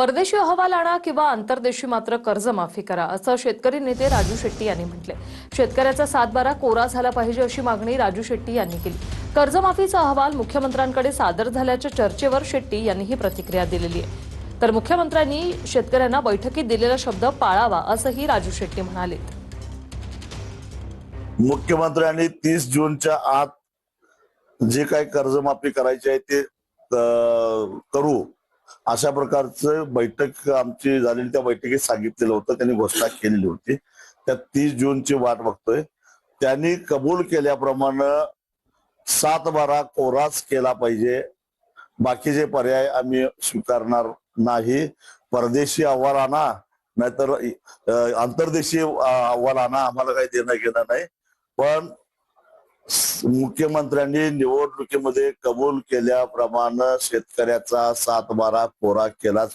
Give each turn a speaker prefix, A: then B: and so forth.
A: परदेशी अहवाल आणा किंवा आंतरदेशी मात्र कर्जमाफी करा, असं शेतकरी नेते राजू शेट्टी यांनी म्हटले। शेतकऱ्याचा 7/12 कोरा झाला पाहिजे अशी मागणी राजू शेट्टी यांनी केली। कर्जमाफीचा अहवाल मुख्यमंत्र्यांकडे सादर झाल्याच्या चर्चेवर शेट्टी यांनी ही प्रतिक्रिया दिलेली आहे। तर मुख्यमंत्र्यांनी शेतकऱ्यांना बैठकीत दिलेला शब्द पाळावा असंही राजू शेट्टी म्हणाले।
B: मुख्यमंत्र्यांनी 30 जूनच्या आत जे काही कर्जमाफी करायची आहे ते करू अशा प्रकारचं बैठक आमची झालेली, त्या बैठकीत सांगितलेलं होतं, त्यांनी घोषणा केलेली होती। त्या 30 जूनची वाट बघतोय। त्यांनी कबूल केल्याप्रमाणे 7/12 कोराच केला पाहिजे, बाकीचे पर्याय आम्ही स्वीकारणार नाही। परदेशी अहवाल आणा नाहीतर आंतरदेशी अहवाल आणा, आम्हाला काही देणं घेणं नाही। पण मुख्यमंत्र्यांनी निवडणुकीमध्ये कबूल केल्याप्रमाणे शेतकऱ्याचा 7/12 कोरा केलाच